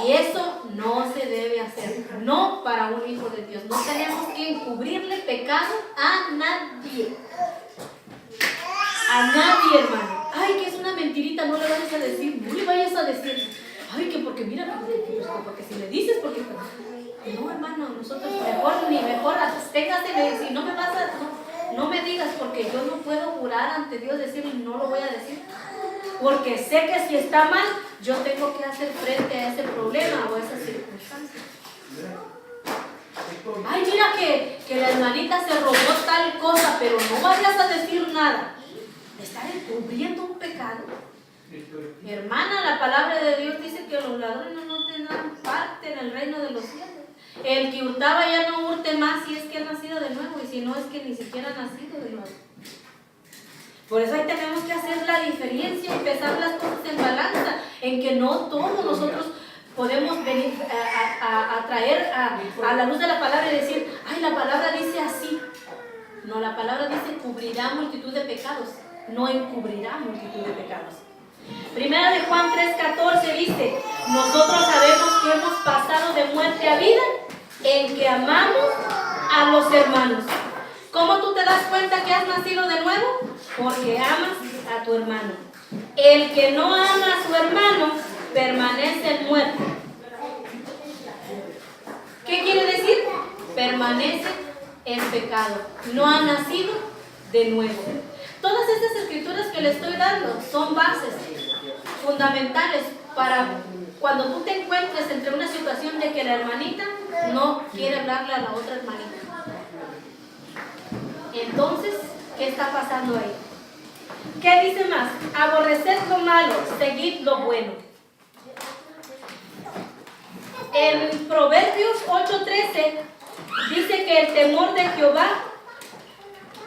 Y eso no se debe hacer, no para un hijo de Dios. No tenemos que encubrirle pecado a nadie. A nadie, hermano. Ay, que es una mentirita, no le vayas a decir, no le vayas a decir. Ay, que porque mira, porque si le dices, porque... No, hermano, nosotros mejor téngase y le dice, no me vas a, no me digas, porque yo no puedo jurar ante Dios, decirle, no lo voy a decir. Porque sé que si está mal, yo tengo que hacer frente a ese problema o a esa circunstancia. Ay, mira que la hermanita se robó tal cosa, pero no vayas a decir nada. ¿Estás encubriendo un pecado? Mi hermana, la palabra de Dios dice que los ladrones no tendrán parte en el reino de los cielos. El que hurtaba ya no hurte más si es que ha nacido de nuevo, y si no es que ni siquiera ha nacido de nuevo. Por eso ahí tenemos que hacer la diferencia y pesar las cosas en balanza, en que no todos nosotros podemos venir a traer a la luz de la palabra y decir, ay, la palabra dice así. No, la palabra dice cubrirá multitud de pecados, no encubrirá multitud de pecados. Primera de Juan 3:14 dice, nosotros sabemos que hemos pasado de muerte a vida en que amamos a los hermanos. ¿Cómo tú te das cuenta que has nacido de nuevo? Porque amas a tu hermano. El que no ama a su hermano permanece en muerte. ¿Qué quiere decir? Permanece en pecado. No ha nacido de nuevo. Todas estas escrituras que le estoy dando son bases fundamentales para cuando tú te encuentres entre una situación de que la hermanita no quiere hablarle a la otra hermanita. Entonces, ¿qué está pasando ahí? ¿Qué dice más? Aborreced lo malo, seguid lo bueno. En Proverbios 8:13 dice que el temor de Jehová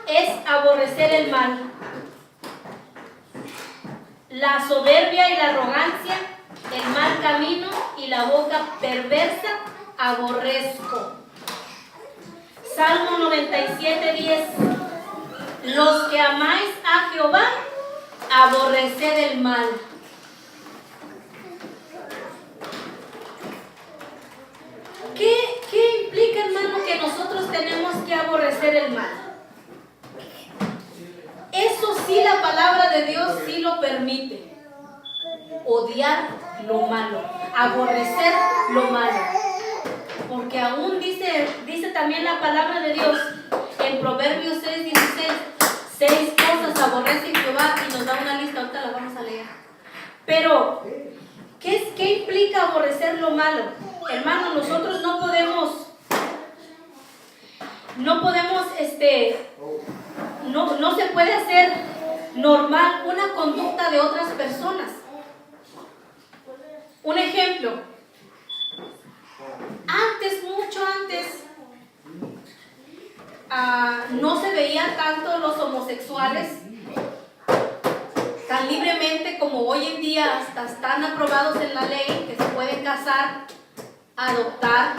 es aborrecer el mal. La soberbia y la arrogancia, el mal camino y la boca perversa aborrezco. Salmo 97:10. Los que amáis a Jehová, aborreced el mal. ¿Qué implica, hermano, que nosotros tenemos que aborrecer el mal? Eso sí, la palabra de Dios sí lo permite. Odiar lo malo, aborrecer lo malo. Porque aún dice también la palabra de Dios en Proverbios 6:16, 6 cosas aborrece Jehová, y nos da una lista, ahorita la vamos a leer. Pero, ¿qué implica aborrecer lo malo? Hermano, nosotros no podemos, no se puede hacer normal una conducta de otras personas. Un ejemplo, mucho antes, no se veían tanto los homosexuales tan libremente como hoy en día. Hasta están aprobados en la ley que se pueden casar, adoptar.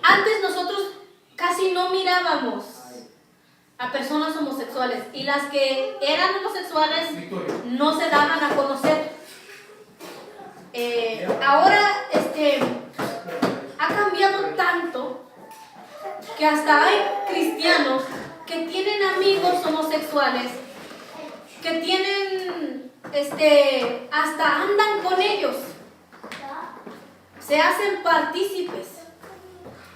Antes nosotros casi no mirábamos a personas homosexuales, y las que eran homosexuales no se daban a conocer. Ahora ha cambiado tanto que hasta hay cristianos que tienen amigos homosexuales, que tienen, hasta andan con ellos, se hacen partícipes.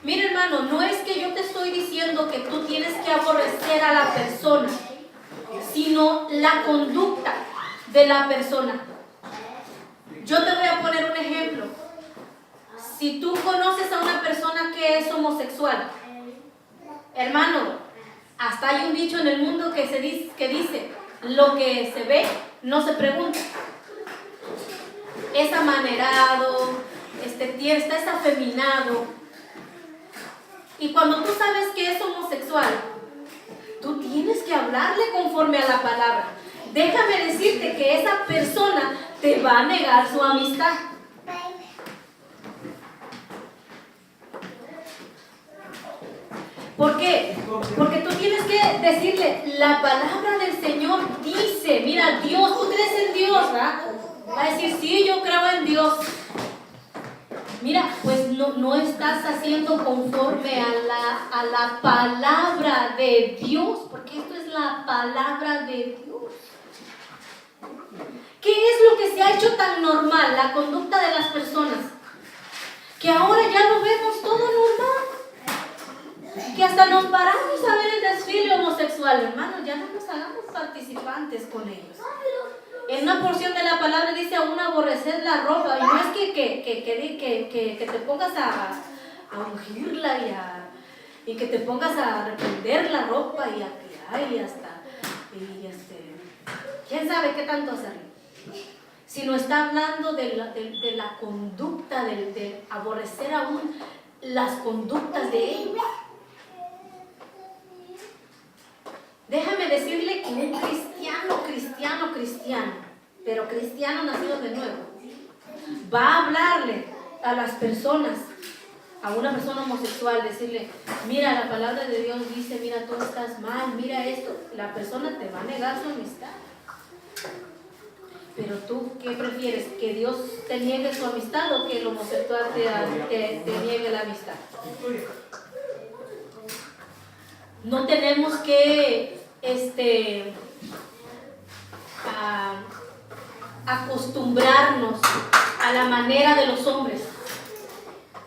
Mira, hermano, no es que yo te estoy diciendo que tú tienes que aborrecer a la persona, sino la conducta de la persona. Yo te voy a poner un ejemplo. Si tú conoces a una persona que es homosexual, hermano, hasta hay un dicho en el mundo que dice, lo que se ve no se pregunta. Es amanerado, está afeminado. Y cuando tú sabes que es homosexual, tú tienes que hablarle conforme a la palabra. Déjame decirte que esa persona te va a negar su amistad. ¿Por qué? Porque tú tienes que decirle, la palabra del Señor dice, mira, Dios, tú crees en Dios, ¿verdad? Va a decir, sí, yo creo en Dios. Mira, pues no estás haciendo conforme a la palabra de Dios, porque esto es la palabra de Dios. ¿Qué es lo que se ha hecho tan normal, la conducta de las personas? Que ahora ya no vemos participantes con ellos. En una porción de la palabra dice aún aborrecer la ropa. Y no es que te pongas a ungirla y que te pongas a reprender la ropa y quién sabe qué tanto hacerlo. Sino está hablando de la conducta, de aborrecer aún las conductas de ellos. Déjame decirle que un cristiano, pero cristiano nacido de nuevo, va a hablarle a las personas, a una persona homosexual, decirle, mira, la palabra de Dios dice, mira, tú estás mal, mira esto. La persona te va a negar su amistad. Pero tú, ¿qué prefieres? ¿Que Dios te niegue su amistad o que el homosexual te niegue la amistad? No tenemos que acostumbrarnos a la manera de los hombres.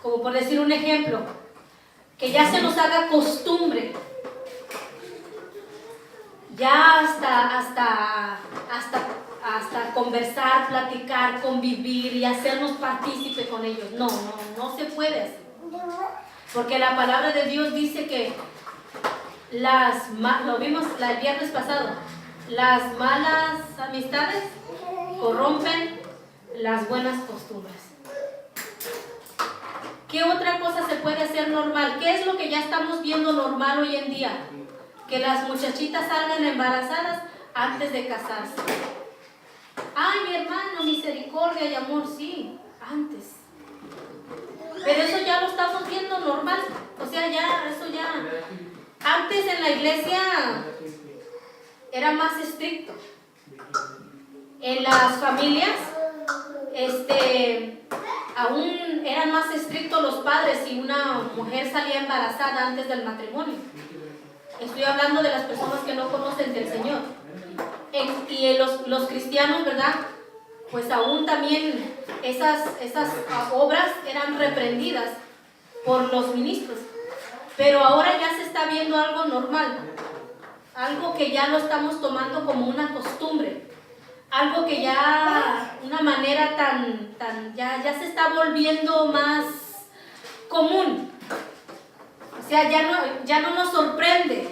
Como por decir un ejemplo, que ya se nos haga costumbre. Ya hasta conversar, platicar, convivir y hacernos partícipe con ellos. No se puede así. Porque la palabra de Dios dice que lo vimos el viernes pasado, las malas amistades corrompen las buenas costumbres. ¿Qué otra cosa se puede hacer normal? ¿Qué es lo que ya estamos viendo normal hoy en día? Que las muchachitas salgan embarazadas antes de casarse. Ay, mi hermano, misericordia y amor, sí, antes. Pero eso ya lo estamos viendo normal. O sea, eso ya. Antes en la iglesia era más estricto. En las familias, aún eran más estrictos los padres si una mujer salía embarazada antes del matrimonio. Estoy hablando de las personas que no conocen del Señor. Y los cristianos, ¿verdad? Pues aún también esas obras eran reprendidas por los ministros. Pero ahora ya se está viendo algo normal. Algo que ya lo estamos tomando como una costumbre. Algo que ya, una manera ya se está volviendo más común. O sea, ya no nos sorprende.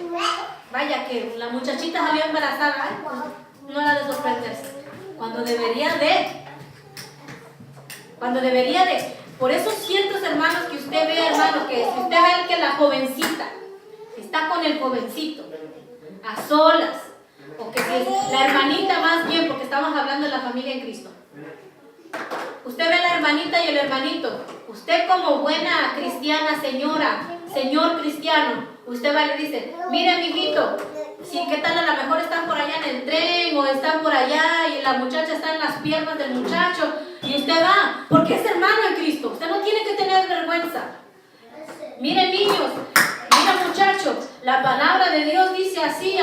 Vaya que la muchachita salió embarazada, pues, no era de sorprenderse. Cuando debería de. Por eso ciertos hermanos que usted ve, hermano, que si usted ve que la jovencita está con el jovencito, a solas, o que si es la hermanita más bien, porque estamos hablando de la familia en Cristo. Usted ve la hermanita y el hermanito. Usted como buena cristiana, señor cristiano, usted va y le dice, mire mijito, si qué tal a lo mejor están por allá en el tren o están por allá y la muchacha está en las piernas del muchacho y usted va, porque es hermano en Cristo. Usted no tiene que tener vergüenza. Mire niños, mira muchachos, la palabra de Dios dice así.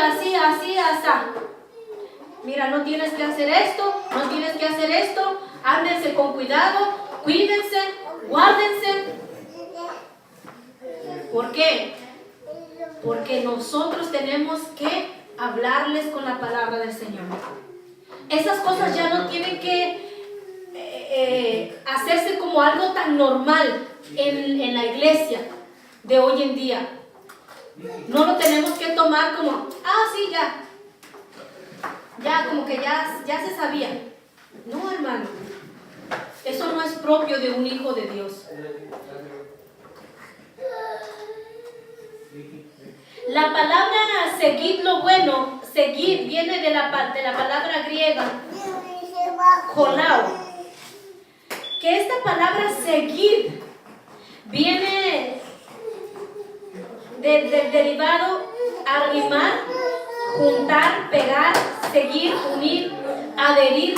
Mira, no tienes que hacer esto, no tienes que hacer esto. Ándense con cuidado, cuídense, guárdense. ¿Por qué? Porque nosotros tenemos que hablarles con la palabra del Señor. Esas cosas ya no tienen que hacerse como algo tan normal en la iglesia de hoy en día. No lo tenemos que tomar como, sí, ya como que ya se sabía. No, hermano, eso no es propio de un hijo de Dios. La palabra seguid lo bueno, seguid viene de la palabra griega kolao, que esta palabra seguid viene del derivado arrimar, juntar, pegar, seguir, unir, adherir.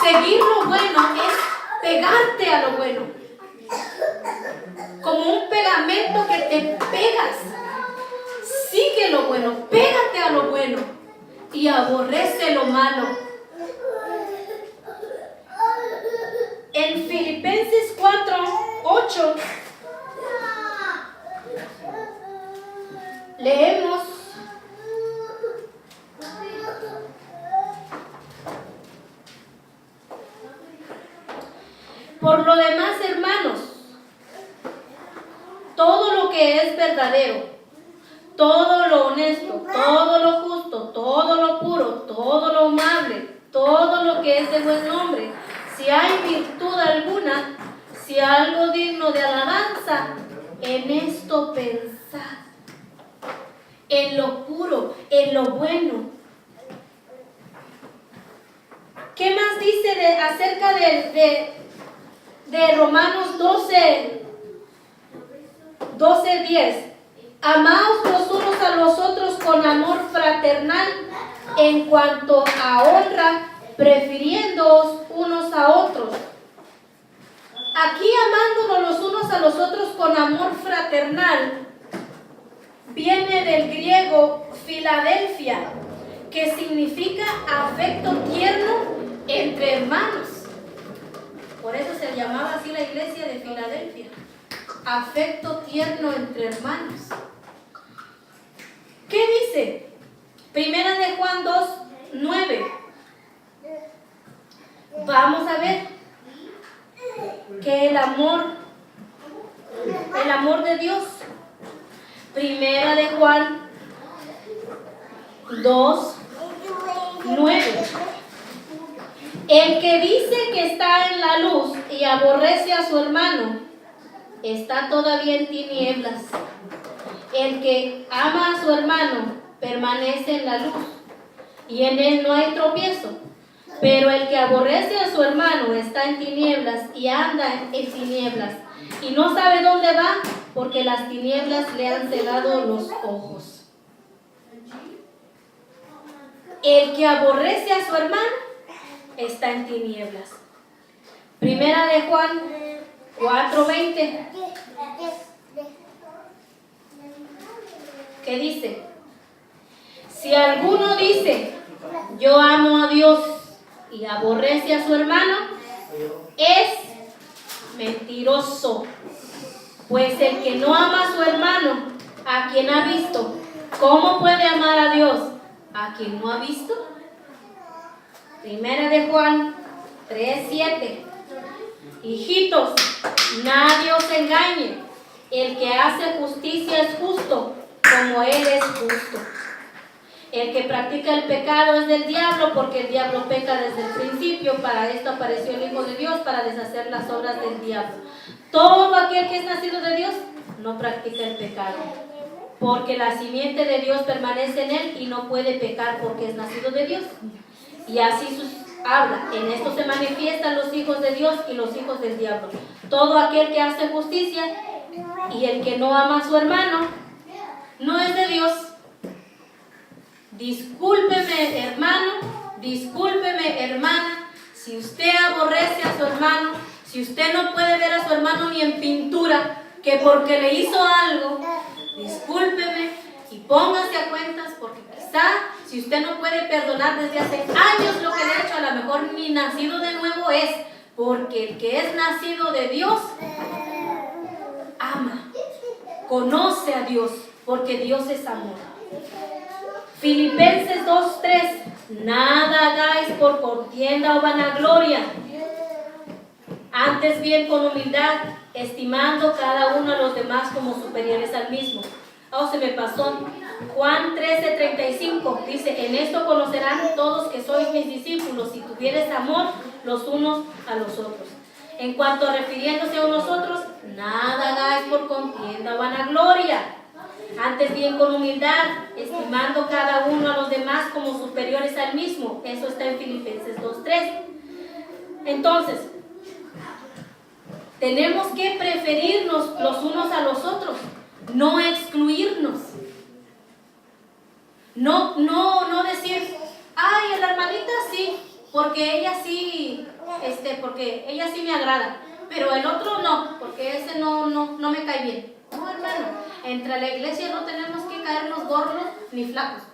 Seguir lo bueno es pegarte a lo bueno, como un pegamento que te pegas. Sigue lo bueno, pégate a lo bueno y aborrece lo malo. En Filipenses 4:8 leemos que es verdadero, todo lo honesto, todo lo justo, todo lo puro, todo lo amable, todo lo que es de buen nombre, si hay virtud alguna, si algo digno de alabanza, en esto pensad, en lo puro, en lo bueno. ¿Qué más dice acerca de Romanos 12:10? Amaos los unos a los otros con amor fraternal, en cuanto a honra, prefiriéndoos unos a otros. Aquí, amándonos los unos a los otros con amor fraternal, viene del griego Filadelfia, que significa afecto tierno entre hermanos. Por eso se llamaba así la iglesia de Filadelfia, afecto tierno entre hermanos. ¿Qué dice? Primera de Juan 2:9. Vamos a ver que el amor de Dios. Primera de Juan 2:9. El que dice que está en la luz y aborrece a su hermano, está todavía en tinieblas. El que ama a su hermano permanece en la luz, y en él no hay tropiezo. Pero el que aborrece a su hermano está en tinieblas y anda en tinieblas, y no sabe dónde va, porque las tinieblas le han cegado los ojos. El que aborrece a su hermano está en tinieblas. Primera de Juan 4:20. ¿Qué dice? Si alguno dice, yo amo a Dios, y aborrece a su hermano, es mentiroso. Pues el que no ama a su hermano, a quien ha visto, ¿cómo puede amar a Dios, a quien no ha visto? Primera de Juan 3:7. Hijitos, nadie os engañe. El que hace justicia es justo, como Él es justo. El que practica el pecado es del diablo, porque el diablo peca desde el principio. Para esto apareció el Hijo de Dios, para deshacer las obras del diablo. Todo aquel que es nacido de Dios no practica el pecado, porque la simiente de Dios permanece en él y no puede pecar porque es nacido de Dios. Y así habla. En esto se manifiestan los hijos de Dios y los hijos del diablo. Todo aquel que hace justicia y el que no ama a su hermano no es de Dios. Discúlpeme, hermano, discúlpeme, hermana, si usted aborrece a su hermano, si usted no puede ver a su hermano ni en pintura, que porque le hizo algo, discúlpeme y póngase a cuentas, porque quizá si usted no puede perdonar desde hace años lo que le ha hecho, a lo mejor ni nacido de nuevo es, porque el que es nacido de Dios ama, conoce a Dios, porque Dios es amor. Filipenses 2:3. Nada hagáis por contienda o vanagloria, antes bien con humildad, estimando cada uno a los demás como superiores al mismo. Oh, se me pasó. Juan 13:35 dice, en esto conocerán todos que sois mis discípulos, si tuvieres amor los unos a los otros. En cuanto a refiriéndose a unos otros, nada hagáis por contienda o vanagloria, antes bien con humildad, estimando cada uno a los demás como superiores al mismo. Eso está en Filipenses 2:3. Entonces, tenemos que preferirnos los unos a los otros, no excluirnos. No decir, ay, la hermanita sí, porque ella sí me agrada, pero el otro no, porque ese no me cae bien. No, hermano, entre la iglesia no tenemos que caernos gordos ni flacos.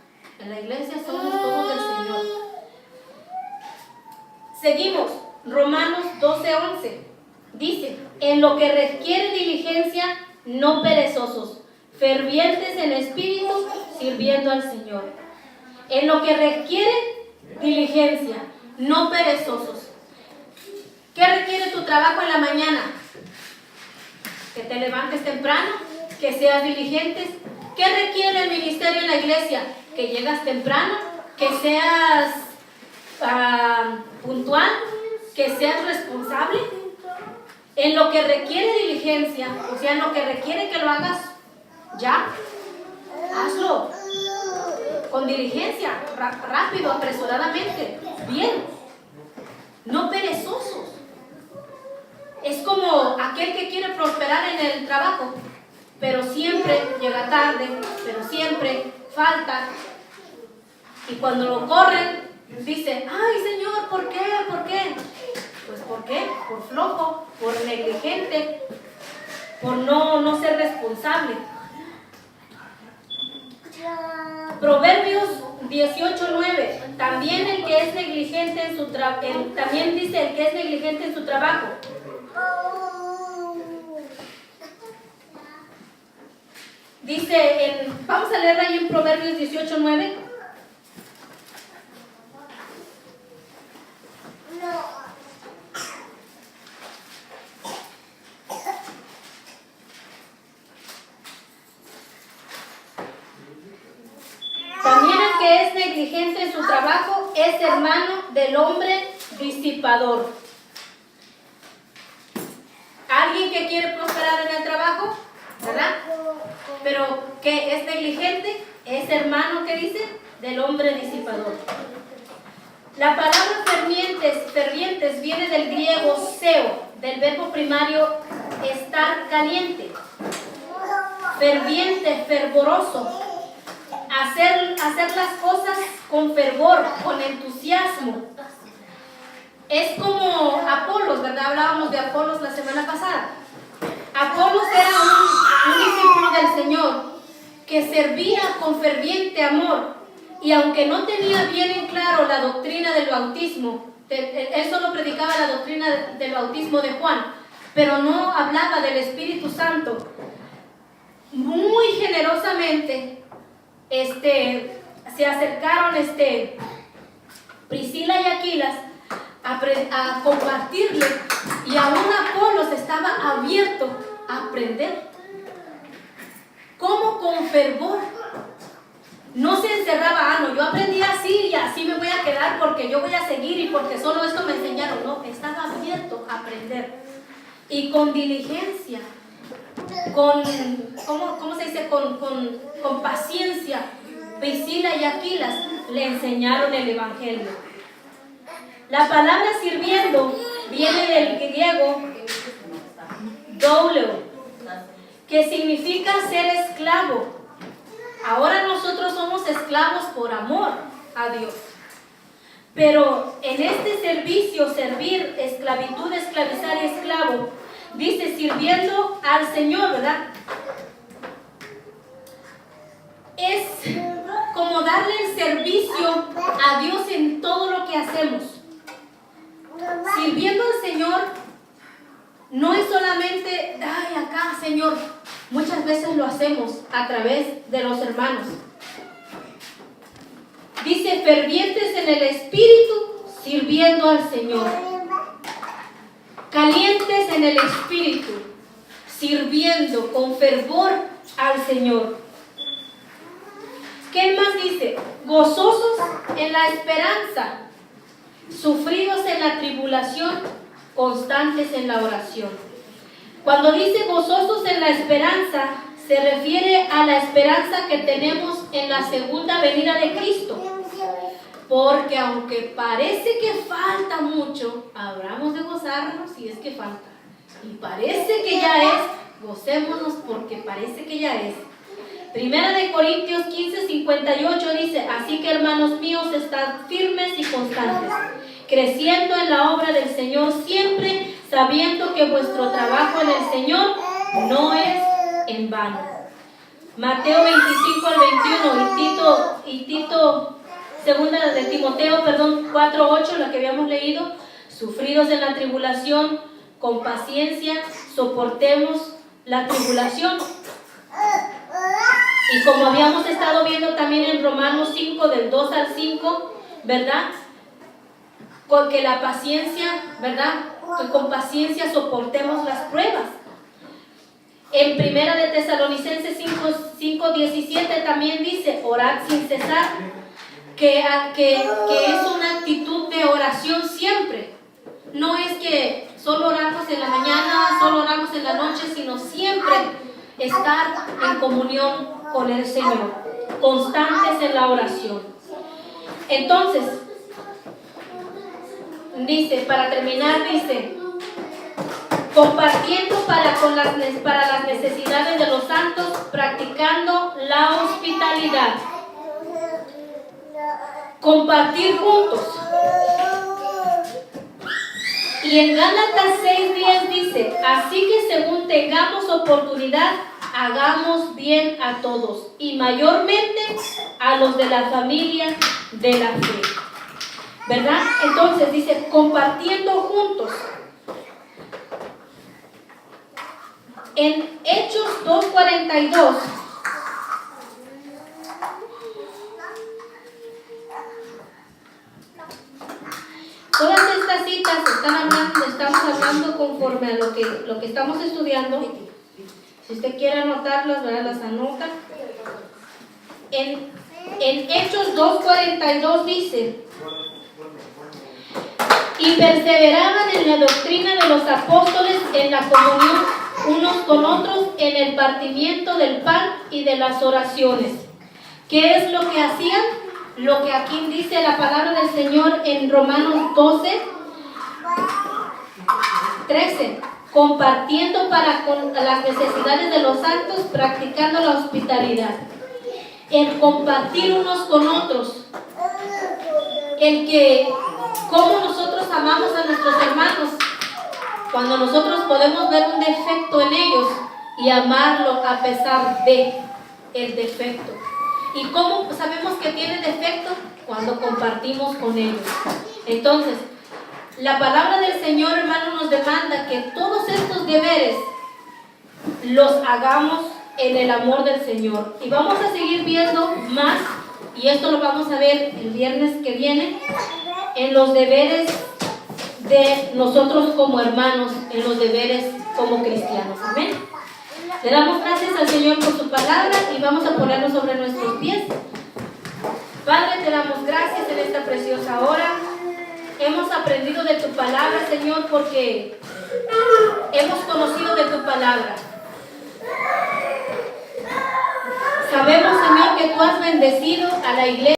En la iglesia somos todos del Señor. Seguimos, Romanos 12:11. Dice, en lo que requiere diligencia, no perezosos, fervientes en espíritu, sirviendo al Señor. En lo que requiere diligencia, no perezosos. ¿Qué requiere tu trabajo en la mañana? Que te levantes temprano, que seas diligentes. ¿Qué requiere el ministerio en la iglesia? Que llegas temprano, que seas puntual, que seas responsable. En lo que requiere diligencia, o sea, en lo que requiere que lo hagas ya, hazlo con diligencia, rápido, apresuradamente, bien, no perezosos. Es como aquel que quiere prosperar en el trabajo, pero siempre llega tarde, pero siempre falta. Y cuando lo corren, dice, ay Señor, ¿por qué? ¿Por qué? Pues ¿por qué? Por flojo, por negligente, por no ser responsable. Proverbios 18:9. También el que es negligente en su también dice el que es negligente en su trabajo. Dice, vamos a leer ahí en Proverbios 18:9. También el que es negligente en su trabajo es hermano del hombre disipador. Alguien que quiere prosperar en el trabajo, ¿verdad? Pero que es negligente, es hermano, ¿qué dice? Del hombre disipador. La palabra fervientes viene del griego seo, del verbo primario estar caliente. Ferviente, fervoroso. Hacer las cosas con fervor, con entusiasmo. Es como Apolos, ¿verdad? Hablábamos de Apolos la semana pasada. Apolos era un discípulo del Señor que servía con ferviente amor, y aunque no tenía bien en claro la doctrina del bautismo, él solo predicaba la doctrina del bautismo de Juan, pero no hablaba del Espíritu Santo. Muy generosamente se acercaron Priscila y Aquilas a compartirle, y aún Apolos estaba abierto a aprender. ¿Cómo? Con fervor. No se encerraba, no, yo aprendí así y así me voy a quedar porque yo voy a seguir y porque solo esto me enseñaron. No, estaba abierto a aprender. Y con diligencia, ¿cómo se dice? Con paciencia, Priscila y Aquilas le enseñaron el evangelio. La palabra sirviendo viene del griego douleo, que significa ser esclavo. Ahora nosotros somos esclavos por amor a Dios. Pero en este servicio, servir, esclavitud, esclavizar y esclavo, dice sirviendo al Señor, ¿verdad? Es como darle el servicio a Dios en todo lo que hacemos. Sirviendo al Señor no es solamente, ay, acá, Señor. Muchas veces lo hacemos a través de los hermanos. Dice, fervientes en el Espíritu, sirviendo al Señor. Calientes en el Espíritu, sirviendo con fervor al Señor. ¿Qué más dice? Gozosos en la esperanza, sufridos en la tribulación, constantes en la oración. Cuando dice gozosos en la esperanza, se refiere a la esperanza que tenemos en la segunda venida de Cristo. Porque aunque parece que falta mucho, habremos de gozarnos si es que falta. Y parece que ya es, gocémonos porque parece que ya es. Primera de Corintios 15:58 dice, así que hermanos míos, estad firmes y constantes, creciendo en la obra del Señor siempre, sabiendo que vuestro trabajo en el Señor no es en vano. Mateo 25 al 21 y Tito, segunda de Timoteo, 4:8, la que habíamos leído, sufridos en la tribulación, con paciencia, soportemos la tribulación. Y como habíamos estado viendo también en Romanos 5, del 2 al 5, ¿verdad? Porque la paciencia, ¿verdad? Que con paciencia soportemos las pruebas. En Primera de Tesalonicenses 5:17 también dice, orad sin cesar, que es una actitud de oración siempre. No es que solo oramos en la mañana, solo oramos en la noche, sino siempre estar en comunión con el Señor, constantes en la oración. Entonces, dice, para terminar, dice, compartiendo para las necesidades de los santos, practicando la hospitalidad. Compartir juntos. Y en Gálatas 6:10 dice, así que según tengamos oportunidad, hagamos bien a todos, y mayormente a los de la familia de la fe. ¿Verdad? Entonces dice, compartiendo juntos. En Hechos 2:42, todas estas citas estamos hablando conforme a lo que estamos estudiando. Si usted quiere anotarlas, ¿verdad? Las anota. En Hechos 2:42 dice, y perseveraban en la doctrina de los apóstoles, en la comunión unos con otros, en el partimiento del pan y de las oraciones. ¿Qué es lo que hacían? Lo que aquí dice la palabra del Señor en Romanos 12:13, compartiendo con las necesidades de los santos, practicando la hospitalidad. El compartir unos con otros, el que como nosotros amamos a nuestros hermanos, cuando nosotros podemos ver un defecto en ellos y amarlo a pesar de el defecto. ¿Y cómo sabemos que tiene defecto? Cuando compartimos con ellos. Entonces, la palabra del Señor, hermano, nos demanda que todos estos deberes los hagamos en el amor del Señor. Y vamos a seguir viendo más, y esto lo vamos a ver el viernes que viene, en los deberes de nosotros como hermanos, en los deberes como cristianos. Amén. Le damos gracias al Señor por su palabra y vamos a ponernos sobre nuestros pies. Padre, te damos gracias en esta preciosa hora. Hemos aprendido de tu palabra, Señor, porque hemos conocido de tu palabra. Sabemos, Señor, que tú has bendecido a la iglesia.